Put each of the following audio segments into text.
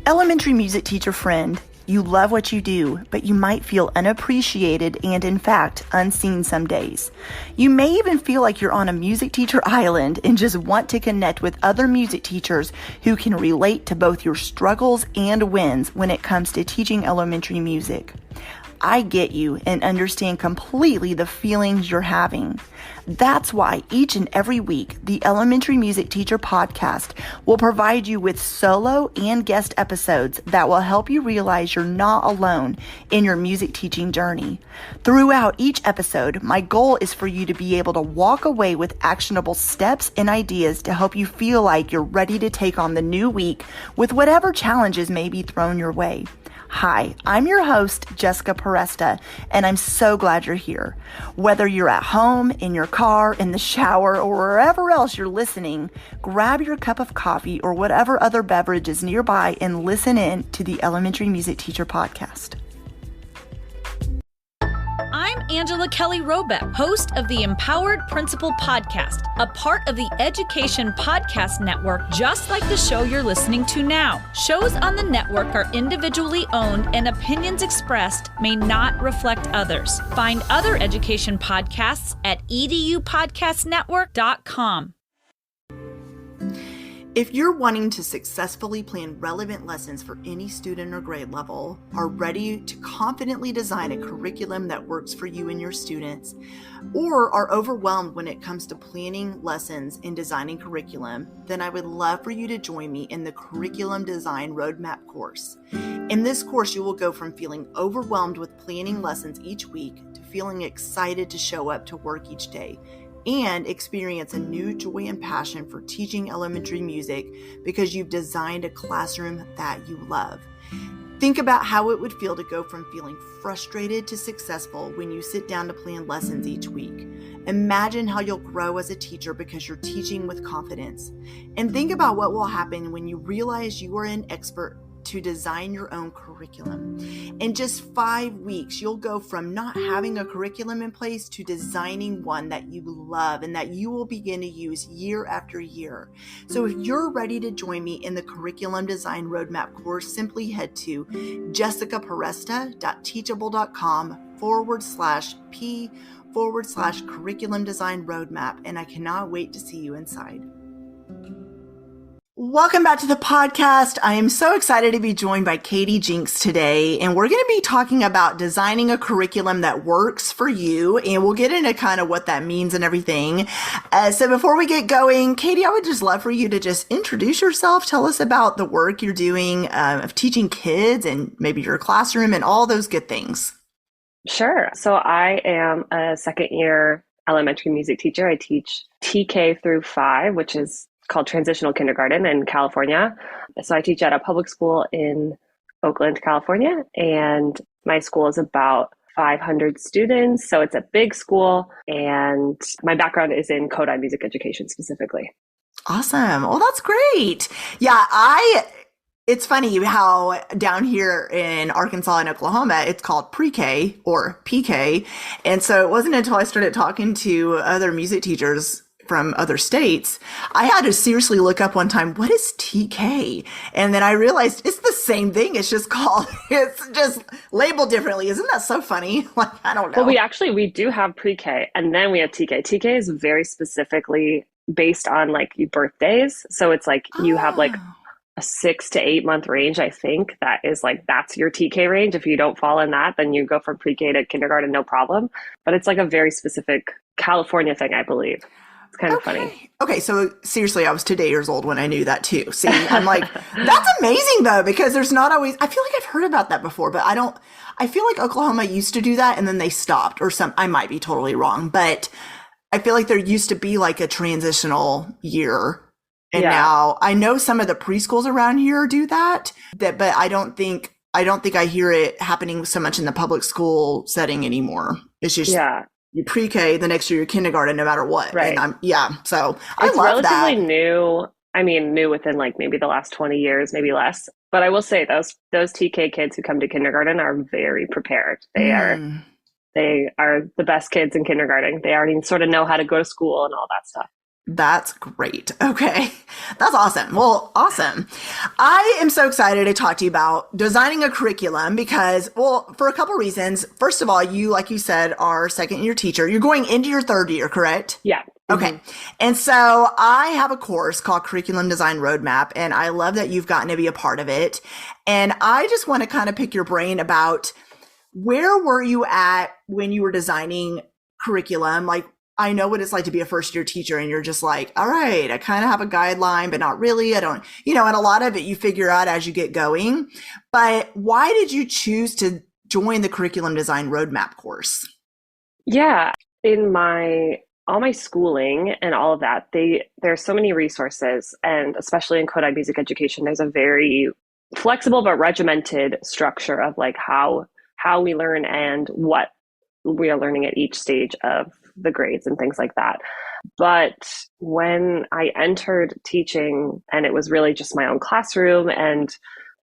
Elementary music teacher friend, you love what you do, but you might feel unappreciated and, in fact, unseen some days. You may even feel like you're on a music teacher island and just want to connect with other music teachers who can relate to both your struggles and wins when it comes to teaching elementary music. I get you and understand completely the feelings you're having. That's why each and every week, the Elementary Music Teacher Podcast will provide you with solo and guest episodes that will help you realize you're not alone in your music teaching journey. Throughout each episode, my goal is for you to be able to walk away with actionable steps and ideas to help you feel like you're ready to take on the new week with whatever challenges may be thrown your way. Hi, I'm your host, Jessica Peresta, and I'm so glad you're here. Whether you're at home, in your car, in the shower, or wherever else you're listening, grab your cup of coffee or whatever other beverage is nearby and listen in to the Elementary Music Teacher Podcast. I'm Angela Kelly Robeck, host of the Empowered Principal Podcast, a part of the Education Podcast Network, just like the show you're listening to now. Shows on the network are individually owned and opinions expressed may not reflect others. Find other education podcasts at edupodcastnetwork.com. If you're wanting to successfully plan relevant lessons for any student or grade level, are ready to confidently design a curriculum that works for you and your students, or are overwhelmed when it comes to planning lessons and designing curriculum, then I would love for you to join me in the Curriculum Design Roadmap course. In this course, you will go from feeling overwhelmed with planning lessons each week to feeling excited to show up to work each day and experience a new joy and passion for teaching elementary music because you've designed a classroom that you love. Think about how it would feel to go from feeling frustrated to successful when you sit down to plan lessons each week. Imagine how you'll grow as a teacher because you're teaching with confidence. And think about what will happen when you realize you are an expert to design your own curriculum. In just 5 weeks, you'll go from not having a curriculum in place to designing one that you love and that you will begin to use year after year. So if you're ready to join me in the Curriculum Design Roadmap course, simply head to jessicaperesta.teachable.com/P/curriculum design roadmap, and I cannot wait to see you inside. Welcome back to the podcast. I am so excited to be joined by Katie Jenks today, and we're going to be talking about designing a curriculum that works for you, and we'll get into kind of what that means and everything. So before we get going, Katie, I would just love for you to just introduce yourself. Tell us about the work you're doing of teaching kids and maybe your classroom and all those good things. Sure. So I am a second year elementary music teacher. I teach TK through 5, which is called transitional kindergarten in California. So I teach at a public school in Oakland, California, and my school is about 500 students. So it's a big school, and my background is in Kodai music education specifically. Awesome. Well, that's great. Yeah, it's funny how down here in Arkansas and Oklahoma, it's called pre-K or PK. And so it wasn't until I started talking to other music teachers from other states, I had to seriously look up one time, what is TK? And then I realized it's the same thing. It's just labeled differently. Isn't that so funny? Like, I don't know. Well, we do have pre-K and then we have TK. TK is very specifically based on like birthdays. So it's like you have like a 6 to 8 month range, I think, that is like, that's your TK range. If you don't fall in that, then you go from pre-K to kindergarten, no problem. But it's like a very specific California thing, I believe. It's kind of funny. Okay, so seriously, I was 2 years old when I knew that too. See, I'm like, that's amazing though, because there's not always, I feel like I've heard about that before, but I feel like Oklahoma used to do that and then they stopped I might be totally wrong, but I feel like there used to be like a transitional year. And now I know some of the preschools around here do that, but I don't think I hear it happening so much in the public school setting anymore. It's just, you pre-K, the next year you're kindergarten, no matter what. Right. And so I it's love that. Relatively new. I mean, new within like maybe the last 20 years, maybe less. But I will say those TK kids who come to kindergarten are very prepared. They are the best kids in kindergarten. They already sort of know how to go to school and all that stuff. That's great. Okay. That's awesome. Well, awesome. I am so excited to talk to you about designing a curriculum because, well, for a couple reasons. First of all, you, like you said, are second year teacher. You're going into your third year, correct? Yeah. Okay. Mm-hmm. And so I have a course called Curriculum Design Roadmap, and I love that you've gotten to be a part of it. And I just want to kind of pick your brain about where were you at when you were designing curriculum? Like, I know what it's like to be a first year teacher and you're just like, all right, I kind of have a guideline, but not really. I don't, and a lot of it you figure out as you get going. But why did you choose to join the curriculum design roadmap course? Yeah. In all my schooling and all of that, there's so many resources, and especially in Kodai music education, there's a very flexible but regimented structure of like how we learn and what we are learning at each stage of the grades and things like that. But when I entered teaching, and it was really just my own classroom and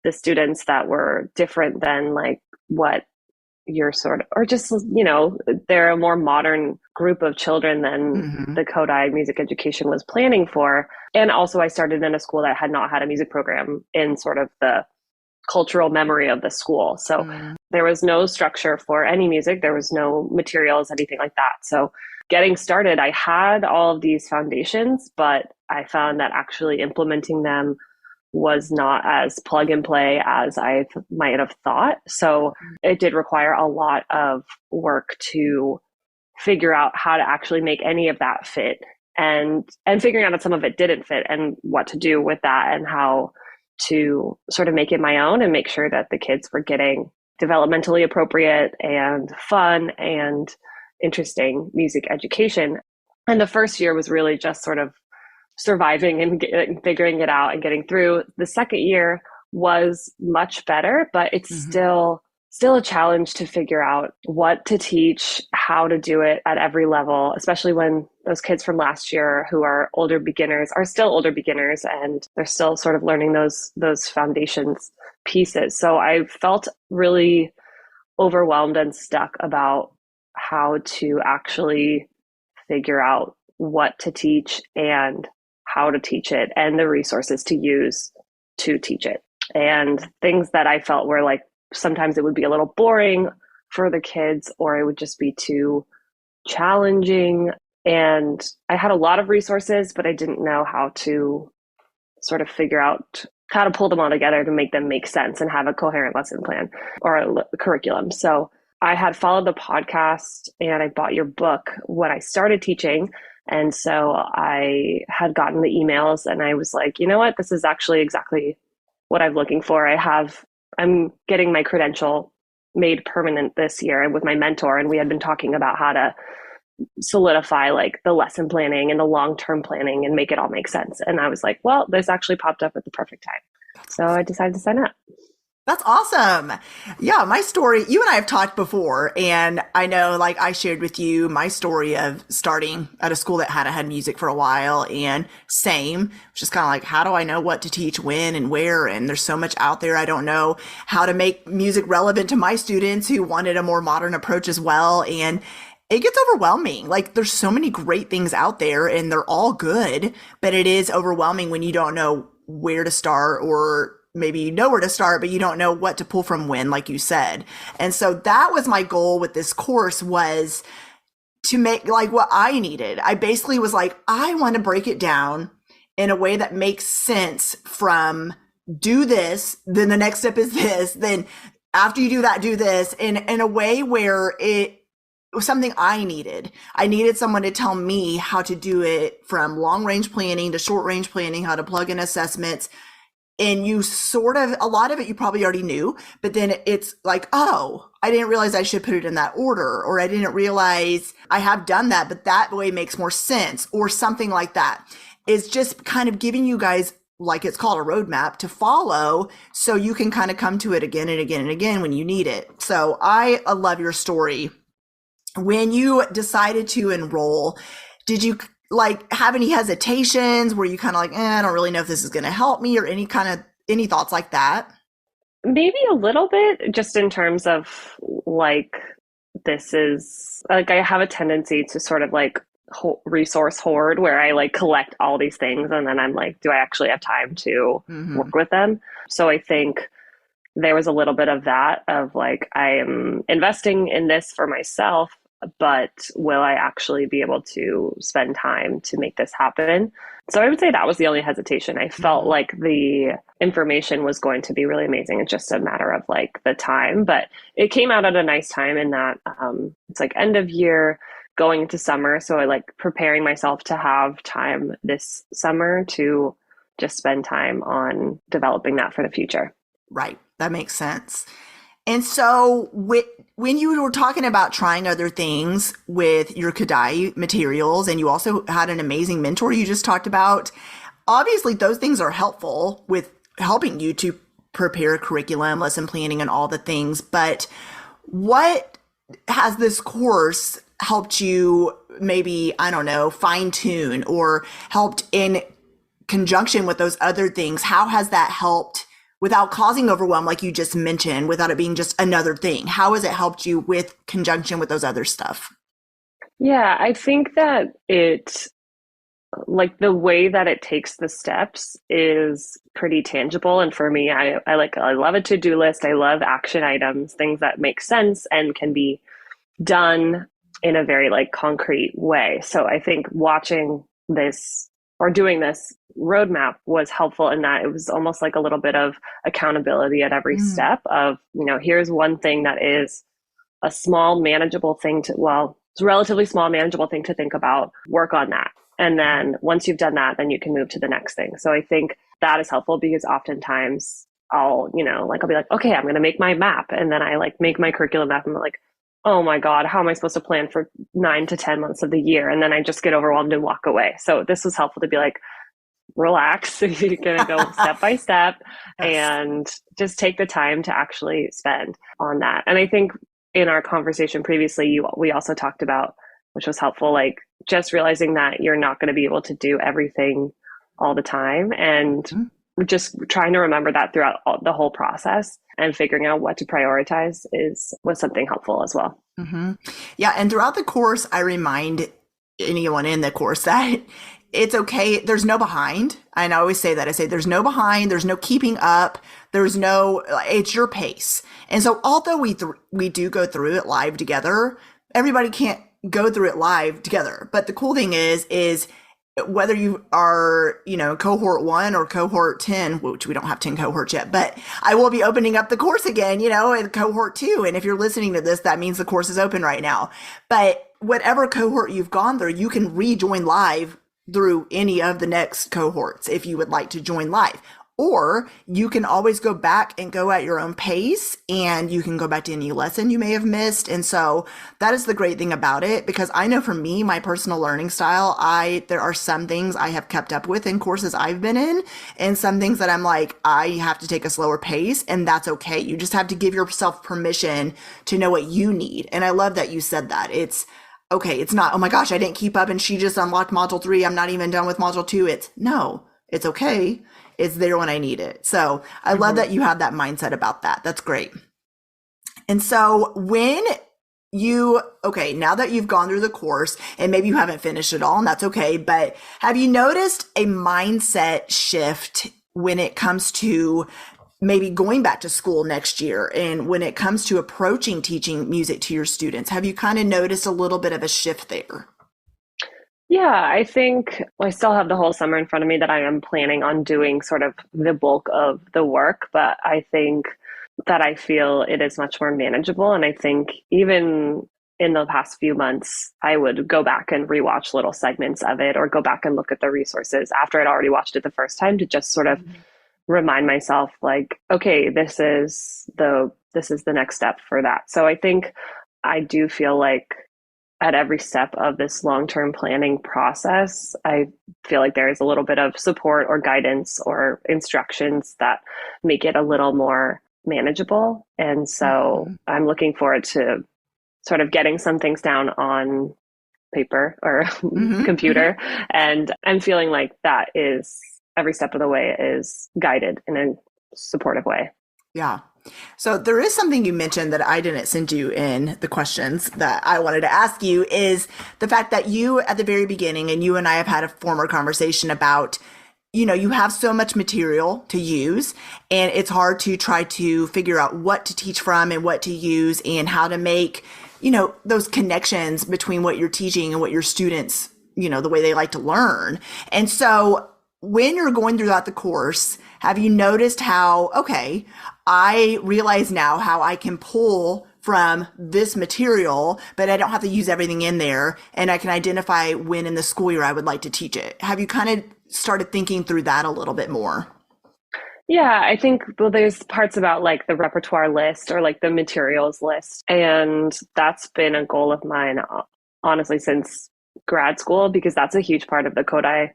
the students that were different than like what you're sort of, or just, they're a more modern group of children than the Kodai music education was planning for. And also I started in a school that had not had a music program in sort of the cultural memory of the school. So there was no structure for any music. There was no materials, anything like that. So getting started, I had all of these foundations, but I found that actually implementing them was not as plug and play as I might have thought. So it did require a lot of work to figure out how to actually make any of that fit, and figuring out that some of it didn't fit and what to do with that and how to sort of make it my own and make sure that the kids were getting developmentally appropriate and fun and interesting music education. And the first year was really just sort of surviving and figuring it out and getting through. The second year was much better, but it's still a challenge to figure out what to teach, how to do it at every level, especially when those kids from last year who are older beginners are still older beginners and they're still sort of learning those foundations pieces. So I felt really overwhelmed and stuck about how to actually figure out what to teach and how to teach it and the resources to use to teach it. And things that I felt were like, sometimes it would be a little boring for the kids, or it would just be too challenging. And I had a lot of resources, but I didn't know how to sort of figure out how to pull them all together to make them make sense and have a coherent lesson plan or a curriculum. So I had followed the podcast and I bought your book when I started teaching. And so I had gotten the emails and I was like, you know what, this is actually exactly what I'm looking for. I'm getting my credential made permanent this year with my mentor. And we had been talking about how to solidify like the lesson planning and the long-term planning and make it all make sense. And I was like, well, this actually popped up at the perfect time. So I decided to sign up. That's awesome. Yeah, my story, you and I have talked before, and I know like I shared with you my story of starting at a school that hadn't had music for a while, and same, just kind of like, how do I know what to teach when and where? And there's so much out there. I don't know how to make music relevant to my students who wanted a more modern approach as well. And it gets overwhelming. Like there's so many great things out there and they're all good, but it is overwhelming when you don't know where to start, or maybe you know where to start, but you don't know what to pull from when, like you said. And so that was my goal with this course, was to make like what I needed. I basically was like, I want to break it down in a way that makes sense from do this, then the next step is this, then after you do that, do this, in a way where it was something I needed. I needed someone to tell me how to do it, from long range planning to short range planning, how to plug in assessments. And you sort of, a lot of it you probably already knew, but then it's like, oh, I didn't realize I should put it in that order, or I didn't realize I have done that, but that way makes more sense, or something like that. It's just kind of giving you guys, like it's called a roadmap to follow, so you can kind of come to it again and again and again when you need it. So I love your story. When you decided to enroll, did you like have any hesitations? Were you kind of like, I don't really know if this is going to help me, or any thoughts like that? Maybe a little bit, just in terms of like, this is like, I have a tendency to sort of like resource hoard where I like collect all these things and then I'm like, do I actually have time to Mm-hmm. work with them? So I think there was a little bit of that of like, I am investing in this for myself, but will I actually be able to spend time to make this happen? So I would say that was the only hesitation. I felt like the information was going to be really amazing. It's just a matter of like the time, but it came out at a nice time in that it's like end of year going into summer. So I like preparing myself to have time this summer to just spend time on developing that for the future. Right. That makes sense. And so when you were talking about trying other things with your Kadai materials, and you also had an amazing mentor you just talked about, obviously those things are helpful with helping you to prepare curriculum, lesson planning, and all the things. But what has this course helped you maybe, I don't know, fine tune or helped in conjunction with those other things? How has that helped without causing overwhelm, like you just mentioned, without it being just another thing? How has it helped you with conjunction with those other stuff? Yeah, I think that it, like the way that it takes the steps is pretty tangible. And for me, I love a to-do list. I love action items, things that make sense and can be done in a very like concrete way. So I think watching this or doing this roadmap was helpful in that it was almost like a little bit of accountability at every step of, here's one thing that is a small manageable thing it's a relatively small manageable thing to think about, work on that. And then once you've done that, then you can move to the next thing. So I think that is helpful because oftentimes I'll be like, okay, I'm going to make my map. And then I like make my curriculum map and I'm like, oh my God, how am I supposed to plan for 9 to 10 months of the year? And then I just get overwhelmed and walk away. So this was helpful to be like, relax. You're going to go step by step and just take the time to actually spend on that. And I think in our conversation previously, we also talked about, which was helpful, like just realizing that you're not going to be able to do everything all the time. And just trying to remember that throughout the whole process and figuring out what to prioritize was something helpful as well. Mm-hmm. Yeah. And throughout the course, I remind anyone in the course that it's okay. There's no behind. And I always say that. I say there's no behind. There's no keeping up. It's your pace. And so although we do go through it live together, everybody can't go through it live together. But the cool thing is whether you are, cohort 1 or cohort 10, which we don't have 10 cohorts yet, but I will be opening up the course again, in cohort 2. And if you're listening to this, that means the course is open right now. But whatever cohort you've gone through, you can rejoin live through any of the next cohorts if you would like to join live. Or you can always go back and go at your own pace, and you can go back to any lesson you may have missed. And so that is the great thing about it, because I know for me, my personal learning style, there are some things I have kept up with in courses I've been in, and some things that I'm like, I have to take a slower pace, and that's okay. You just have to give yourself permission to know what you need. And I love that you said that. It's okay. It's not, oh my gosh, I didn't keep up and she just unlocked module 3. I'm not even done with module 2. It's okay. It's there when I need it. So I love that you have that mindset about that. That's great. And so now that you've gone through the course and maybe you haven't finished it all, and that's okay, but have you noticed a mindset shift when it comes to maybe going back to school next year and when it comes to approaching teaching music to your students? Have you kind of noticed a little bit of a shift there? Yeah, I think I still have the whole summer in front of me that I am planning on doing sort of the bulk of the work, but I think that I feel it is much more manageable. And I think even in the past few months, I would go back and rewatch little segments of it or go back and look at the resources after I'd already watched it the first time to just sort of remind myself like, okay, this is the next step for that. So I think I do feel like at every step of this long-term planning process, I feel like there is a little bit of support or guidance or instructions that make it a little more manageable. And so I'm looking forward to sort of getting some things down on paper or computer. And I'm feeling like that is every step of the way is guided in a supportive way. Yeah. So there is something you mentioned that I didn't send you in the questions that I wanted to ask you is the fact that you at the very beginning, and you and I have had a former conversation about, you have so much material to use and it's hard to try to figure out what to teach from and what to use and how to make, those connections between what you're teaching and what your students, the way they like to learn. And so when you're going throughout the course, have you noticed how, okay, I realize now how I can pull from this material, but I don't have to use everything in there, and I can identify when in the school year I would like to teach it? Have you kind of started thinking through that a little bit more? Yeah, I think, well, there's parts about like the repertoire list or like the materials list. And that's been a goal of mine, honestly, since grad school, because that's a huge part of the Kodai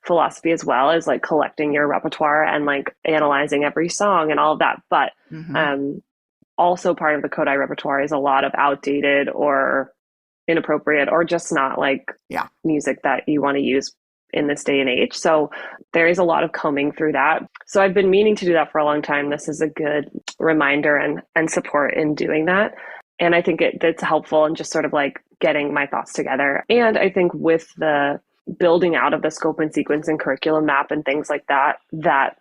philosophy as well, is like collecting your repertoire and like analyzing every song and all of that. But also part of the Kodai repertoire is a lot of outdated or inappropriate or just not like music that you want to use in this day and age. So there is a lot of combing through that. So I've been meaning to do that for a long time. This is a good reminder and support in doing that. And I think it's helpful in just sort of like getting my thoughts together. And I think with the building out of the scope and sequence and curriculum map and things like that, that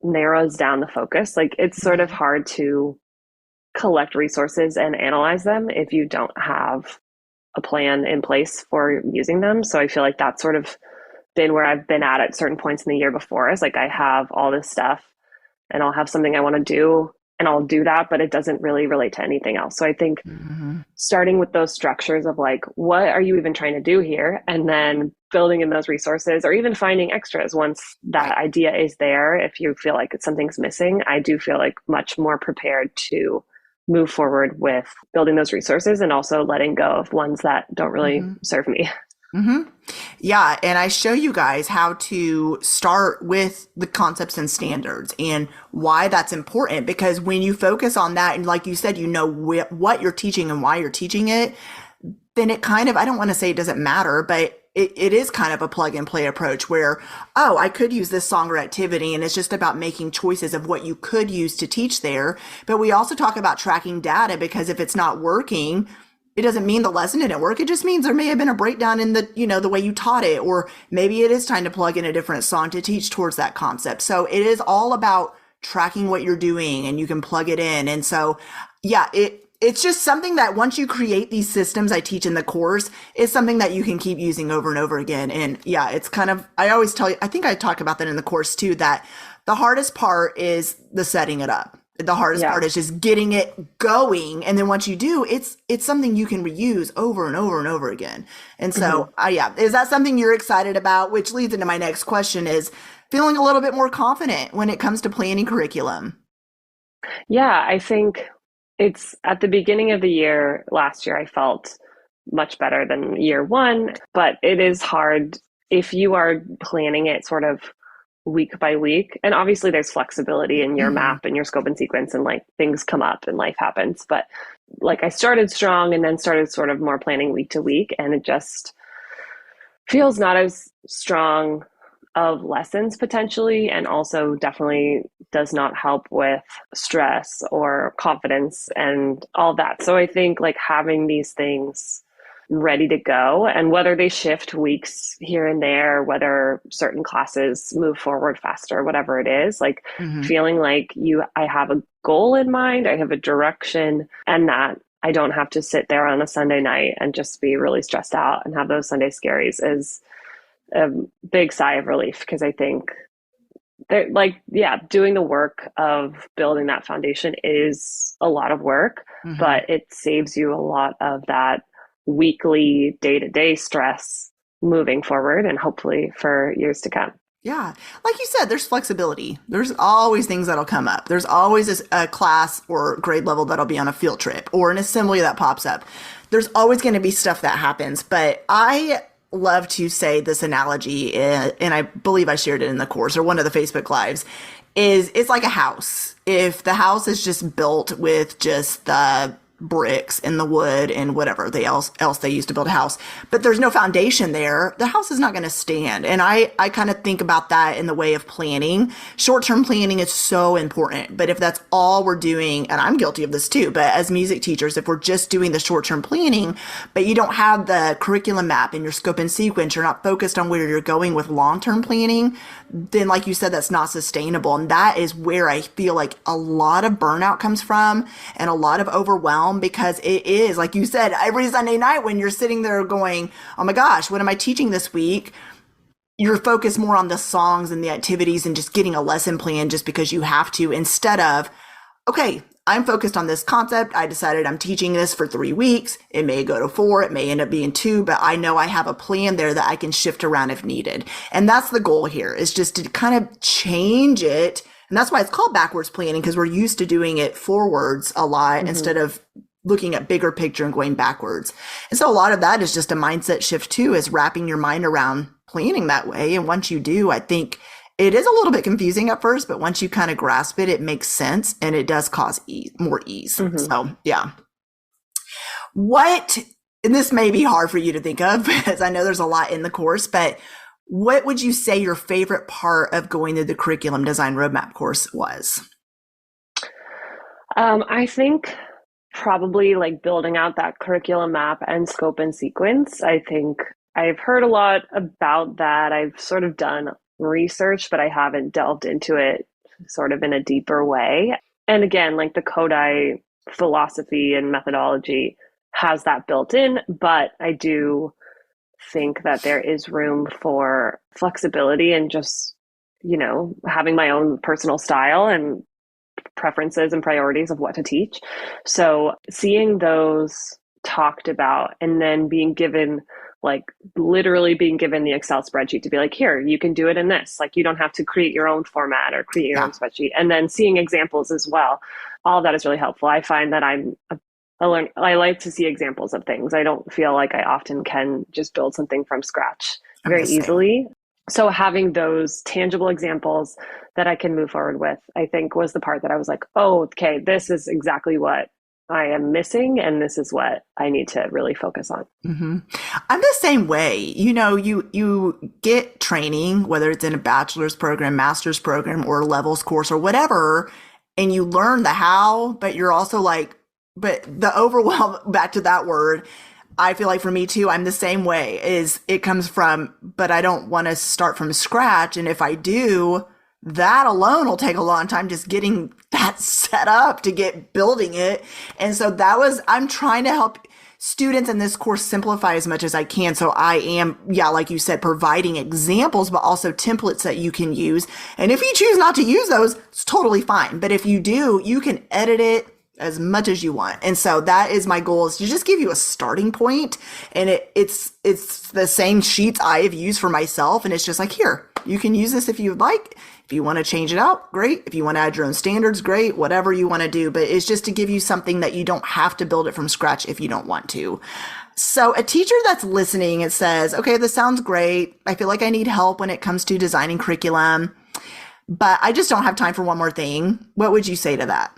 narrows down the focus. Like it's sort of hard to collect resources and analyze them if you don't have a plan in place for using them. So I feel like that's sort of been where I've been at certain points in the year before, is like I have all this stuff and I'll have something I want to do and I'll do that, but it doesn't really relate to anything else. So I think starting with those structures of like, what are you even trying to do here? And then building in those resources or even finding extras once that idea is there. If you feel like something's missing, I do feel like much more prepared to move forward with building those resources and also letting go of ones that don't really serve me. Yeah. And I show you guys how to start with the concepts and standards and why that's important, because when you focus on that, and like you said, what you're teaching and why you're teaching it, then it kind of, I don't want to say it doesn't matter, but it is kind of a plug and play approach where, oh, I could use this song or activity. And it's just about making choices of what you could use to teach there. But we also talk about tracking data, because if it's not working, it doesn't mean the lesson didn't work. It just means there may have been a breakdown in the, the way you taught it, or maybe it is time to plug in a different song to teach towards that concept. So it is all about tracking what you're doing and you can plug it in. And so, yeah, it's just something that once you create these systems I teach in the course, is something that you can keep using over and over again. And yeah, it's kind of, I always tell you, I think I talk about that in the course too, that the hardest part is the setting it up. The hardest part is just getting it going. And then once you do, it's something you can reuse over and over and over again. And so, is that something you're excited about? Which leads into my next question, is feeling a little bit more confident when it comes to planning curriculum. Yeah, I think it's at the beginning of the year, last year, I felt much better than year one, but it is hard if you are planning it sort of week by week. And obviously there's flexibility in your map and your scope and sequence, and like things come up and life happens. But like I started strong and then started sort of more planning week to week, and it just feels not as strong of lessons potentially, and also definitely does not help with stress or confidence and all that. So I think like having these things ready to go, and whether they shift weeks here and there, whether certain classes move forward faster, whatever it is, like feeling like I have a goal in mind, I have a direction, and that I don't have to sit there on a Sunday night and just be really stressed out and have those Sunday scaries is a big sigh of relief, because I think that doing the work of building that foundation is a lot of work, but it saves you a lot of that weekly, day-to-day stress moving forward, and hopefully for years to come. Yeah. Like you said, there's flexibility. There's always things that'll come up. There's always a class or grade level that'll be on a field trip or an assembly that pops up. There's always going to be stuff that happens. But I love to say this analogy, and I believe I shared it in the course or one of the Facebook Lives, is it's like a house. If the house is just built with just the bricks and the wood and whatever else they used to build a house, but there's no foundation there, the house is not going to stand. And I kind of think about that in the way of planning. Short-term planning is so important, but if that's all we're doing, and I'm guilty of this too, but as music teachers, if we're just doing the short-term planning, but you don't have the curriculum map and your scope and sequence, you're not focused on where you're going with long-term planning, then like you said, that's not sustainable. And that is where I feel like a lot of burnout comes from and a lot of overwhelm, because it is, like you said, every Sunday night when you're sitting there going, oh my gosh, what am I teaching this week? You're focused more on the songs and the activities and just getting a lesson plan just because you have to, instead of, okay, I'm focused on this concept. I decided I'm teaching this for 3 weeks. It may go to 4. It may end up being 2, but I know I have a plan there that I can shift around if needed. And that's the goal here, is just to kind of change it. And that's why it's called backwards planning, because we're used to doing it forwards a lot instead of looking at bigger picture and going backwards. And so a lot of that is just a mindset shift too, is wrapping your mind around planning that way. And once you do, I think it is a little bit confusing at first, but once you kind of grasp it, it makes sense and it does cause more ease. So yeah. And this may be hard for you to think of because I know there's a lot in the course, but what would you say your favorite part of going through the curriculum design roadmap course was? I think probably like building out that curriculum map and scope and sequence. I think I've heard a lot about that. I've sort of done research, but I haven't delved into it sort of in a deeper way. And again, like the Kodai philosophy and methodology has that built in, but I do think that there is room for flexibility and just, having my own personal style and preferences and priorities of what to teach. So seeing those talked about and then being given, like literally being given the Excel spreadsheet to be like, here, you can do it in this. Like, you don't have to create your own format or create your own spreadsheet. And then seeing examples as well. All of that is really helpful. I find that I like to see examples of things. I don't feel like I often can just build something from scratch very easily. So having those tangible examples that I can move forward with, I think was the part that I was like, oh, okay, this is exactly what I am missing. And this is what I need to really focus on. I'm the same way. You get training, whether it's in a bachelor's program, master's program, or a levels course or whatever, and you learn the how, but you're also like, but the overwhelm, back to that word, I feel like for me too, I'm the same way, is it comes from, but I don't want to start from scratch. And if I do, that alone will take a long time, just getting that set up to get building it. And so I'm trying to help students in this course simplify as much as I can. So I am, like you said, providing examples, but also templates that you can use. And if you choose not to use those, it's totally fine. But if you do, you can edit it as much as you want. And so that is my goal, is to just give you a starting point. And it's the same sheets I have used for myself. And it's just like, here, you can use this if you would like. If you want to change it out, great. If you want to add your own standards, great. Whatever you want to do. But it's just to give you something that you don't have to build it from scratch if you don't want to. So a teacher that's listening, it says, okay, this sounds great. I feel like I need help when it comes to designing curriculum, but I just don't have time for one more thing. What would you say to that?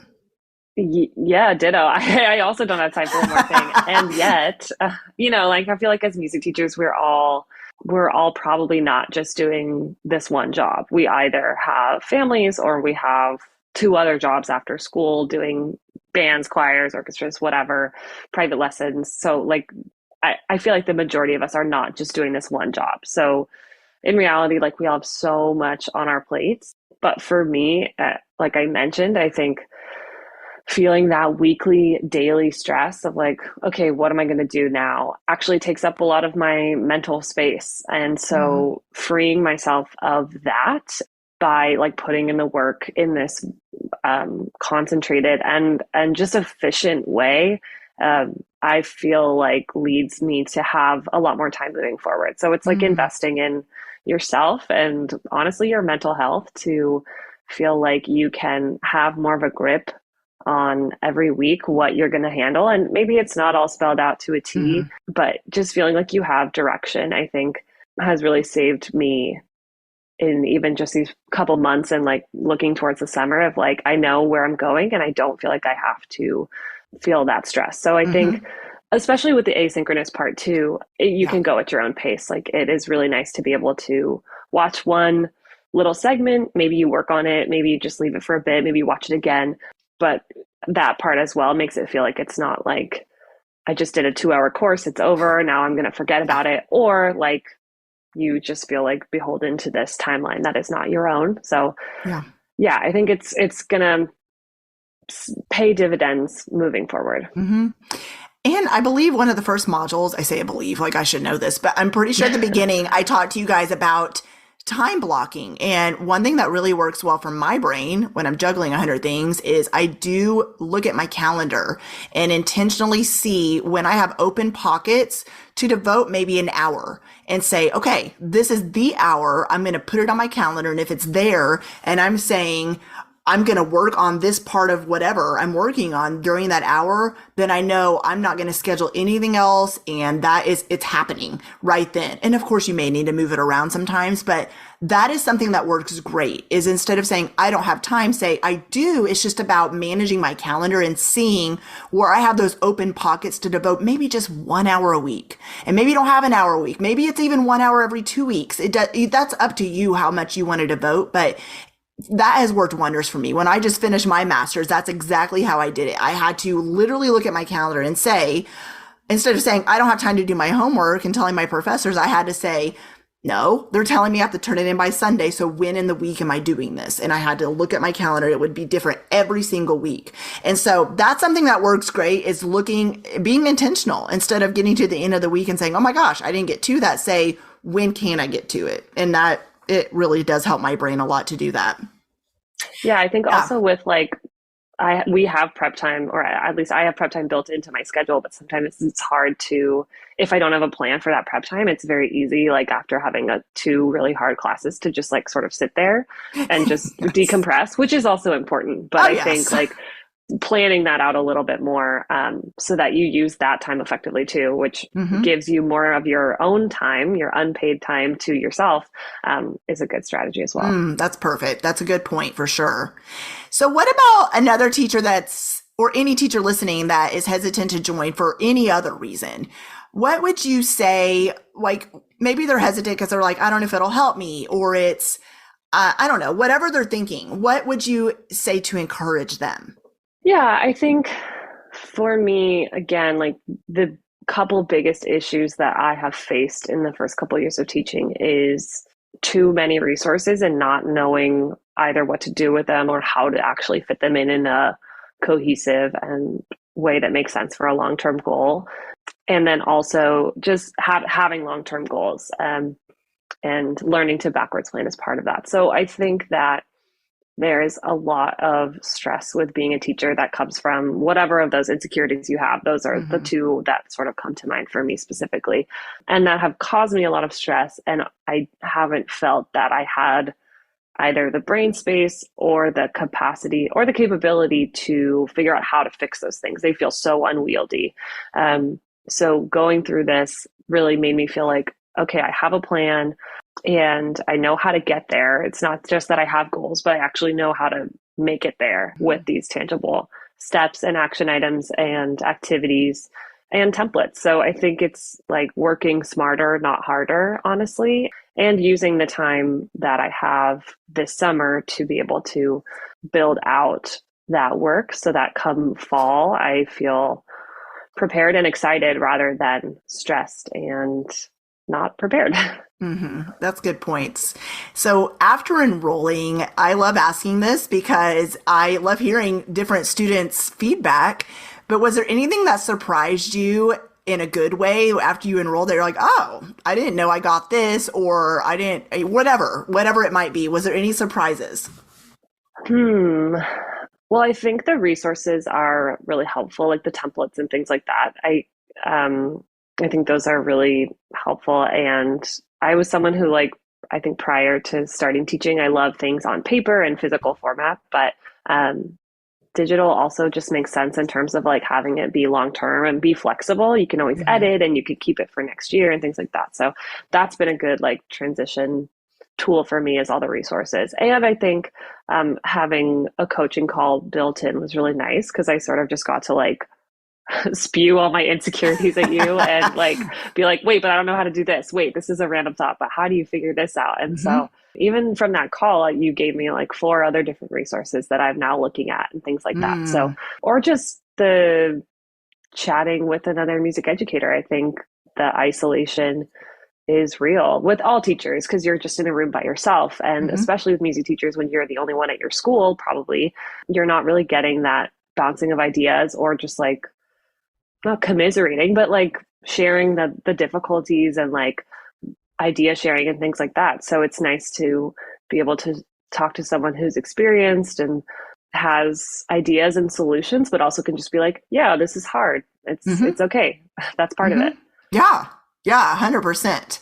Yeah, ditto. I also don't have time for one more thing. And yet, I feel like as music teachers, we're all probably not just doing this one job. We either have families or we have 2 other jobs after school, doing bands, choirs, orchestras, whatever, private lessons. So I feel like the majority of us are not just doing this one job. So in reality, we all have so much on our plates. But for me, like I mentioned, I think feeling that weekly, daily stress of okay, what am I going to do now, actually takes up a lot of my mental space. And so freeing myself of that by putting in the work in this concentrated and just efficient way, I feel leads me to have a lot more time moving forward. So it's investing in yourself and honestly your mental health to feel like you can have more of a grip on every week what you're going to handle. And maybe it's not all spelled out to a T, but just feeling like you have direction, I think has really saved me in even just these couple months and looking towards the summer of I know where I'm going and I don't feel like I have to feel that stress. So I think, especially with the asynchronous part too, you can go at your own pace. Like it is really nice to be able to watch one little segment. Maybe you work on it. Maybe you just leave it for a bit. Maybe you watch it again. But that part as well makes it feel like it's not like I just did a 2-hour course. It's over. Now I'm going to forget about it. Or like you just feel like beholden to this timeline that is not your own. So yeah, I think it's going to pay dividends moving forward. And I believe one of the first modules, I say I believe, like I should know this, but I'm pretty sure at the beginning I talked to you guys about time blocking. And one thing that really works well for my brain when I'm juggling 100 things is I do look at my calendar and intentionally see when I have open pockets to devote maybe an hour and say, okay, this is the hour. I'm going to put it on my calendar. And if it's there and I'm saying, I'm going to work on this part of whatever I'm working on during that hour, then I know I'm not going to schedule anything else. And it's happening right then. And of course you may need to move it around sometimes, but that is something that works great is instead of saying, I don't have time, say I do. It's just about managing my calendar and seeing where I have those open pockets to devote maybe just 1 hour a week. And maybe you don't have an hour a week. Maybe it's even 1 hour every 2 weeks. That's up to you how much you want to devote, but that has worked wonders for me. When I just finished my master's, that's exactly how I did it. I had to literally look at my calendar and say, instead of saying, I don't have time to do my homework and telling my professors, I had to say, no, they're telling me I have to turn it in by Sunday. So when in the week am I doing this? And I had to look at my calendar. It would be different every single week. And so that's something that works great is being intentional instead of getting to the end of the week and saying, oh my gosh, I didn't get to that. Say, when can I get to it? And that it really does help my brain a lot to do that. Yeah, I think also with like, we have prep time, or at least I have prep time built into my schedule, but sometimes it's hard to, if I don't have a plan for that prep time, it's very easy, like after having two really hard classes to just like sort of sit there and just decompress, which is also important. But I think like planning that out a little bit more so that you use that time effectively too, which gives you more of your own time, your unpaid time to yourself, is a good strategy as well. That's perfect. That's a good point for sure. So what about another teacher or any teacher listening that is hesitant to join for any other reason? What would you say, like maybe they're hesitant because they're like, I don't know if it'll help me, or it's, I don't know, whatever they're thinking. What would you say to encourage them? Yeah, I think for me, again, like the couple biggest issues that I have faced in the first couple of years of teaching is too many resources and not knowing either what to do with them or how to actually fit them in a cohesive and way that makes sense for a long-term goal. And then also just having long-term goals and learning to backwards plan is part of that. So I think that there is a lot of stress with being a teacher that comes from whatever of those insecurities you have. Those are the two that sort of come to mind for me specifically, and that have caused me a lot of stress. And I haven't felt that I had either the brain space or the capacity or the capability to figure out how to fix those things. They feel so unwieldy. So going through this really made me feel like, okay, I have a plan and I know how to get there. It's not just that I have goals, but I actually know how to make it there with these tangible steps and action items and activities and templates. So I think it's like working smarter, not harder, honestly, and using the time that I have this summer to be able to build out that work so that come fall, I feel prepared and excited rather than stressed and not prepared. That's good points. So after enrolling, I love asking this because I love hearing different students' feedback. But was there anything that surprised you in a good way after you enrolled that you're like, oh, I didn't know I got this, or I didn't, whatever it might be. Was there any surprises? Well, I think the resources are really helpful, like the templates and things like that. I think those are really helpful. And I was someone who, like, I think prior to starting teaching, I love things on paper and physical format, but digital also just makes sense in terms of like having it be long-term and be flexible. You can always edit and you could keep it for next year and things like that. So that's been a good like transition tool for me, is all the resources. And I think having a coaching call built in was really nice because I sort of just got to like spew all my insecurities at you and like be like, wait, but I don't know how to do this. Wait, this is a random thought, but how do you figure this out? And so even from that call, you gave me like 4 other different resources that I'm now looking at and things like that. So, or just the chatting with another music educator. I think the isolation is real with all teachers because you're just in a room by yourself. And especially with music teachers, when you're the only one at your school, probably you're not really getting that bouncing of ideas or just like not commiserating, but like sharing the difficulties and like idea sharing and things like that. So it's nice to be able to talk to someone who's experienced and has ideas and solutions, but also can just be like, yeah, this is hard. It's okay. That's part of it. Yeah. Yeah, 100%.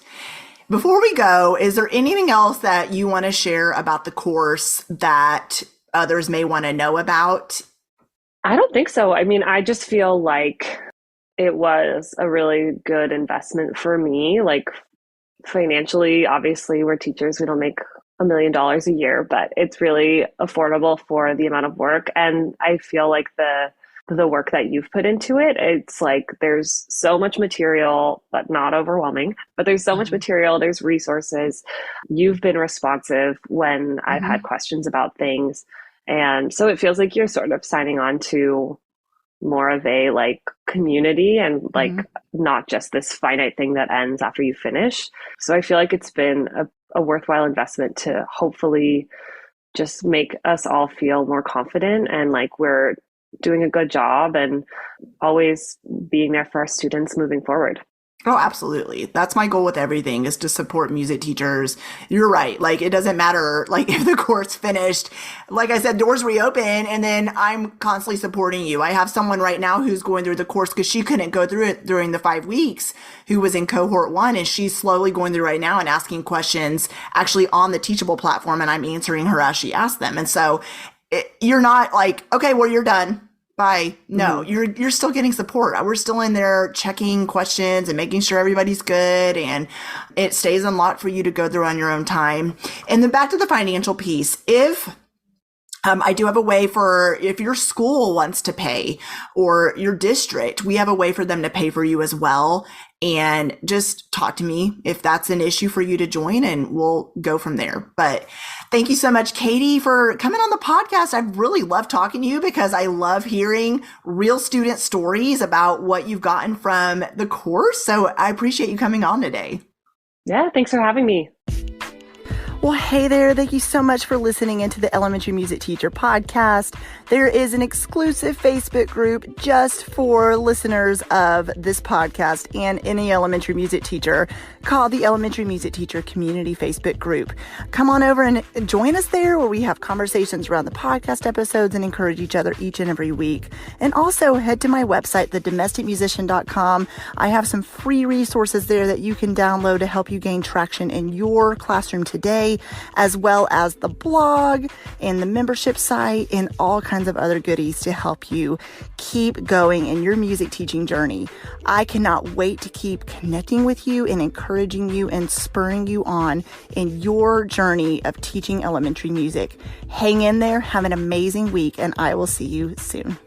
Before we go, is there anything else that you want to share about the course that others may want to know about? I don't think so. I mean, I just feel like it was a really good investment for me. Like financially, obviously, we're teachers. We don't make $1 million a year, but it's really affordable for the amount of work. And I feel like the work that you've put into it, it's like there's so much material, but not overwhelming, but there's so much material, there's resources. You've been responsive when I've had questions about things. And so it feels like you're sort of signing on to more of a like community and like not just this finite thing that ends after you finish. So I feel like it's been a worthwhile investment to hopefully just make us all feel more confident and like we're doing a good job and always being there for our students moving forward. Oh, absolutely. That's my goal with everything, is to support music teachers. You're right. Like, it doesn't matter, like, if the course finished, like I said, doors reopen, and then I'm constantly supporting you. I have someone right now who's going through the course because she couldn't go through it during the 5 weeks, who was in cohort 1, and she's slowly going through right now and asking questions actually on the Teachable platform, and I'm answering her as she asks them. And so you're not like, okay, well, you're done. Bye. No, you're still getting support. We're still in there checking questions and making sure everybody's good, and it stays unlocked for you to go through on your own time. And then back to the financial piece. If I do have a way for, if your school wants to pay or your district, we have a way for them to pay for you as well. And just talk to me if that's an issue for you to join, and we'll go from there. But thank you so much, Katie, for coming on the podcast. I've really loved talking to you because I love hearing real student stories about what you've gotten from the course. So I appreciate you coming on today. Yeah, thanks for having me. Well, hey there. Thank you so much for listening into the Elementary Music Teacher Podcast. There is an exclusive Facebook group just for listeners of this podcast and any elementary music teacher called the Elementary Music Teacher Community Facebook Group. Come on over and join us there, where we have conversations around the podcast episodes and encourage each other each and every week. And also head to my website, thedomesticmusician.com. I have some free resources there that you can download to help you gain traction in your classroom today, as well as the blog and the membership site and all kinds of other goodies to help you keep going in your music teaching journey. I cannot wait to keep connecting with you and encouraging you and spurring you on in your journey of teaching elementary music. Hang in there, have an amazing week, and I will see you soon.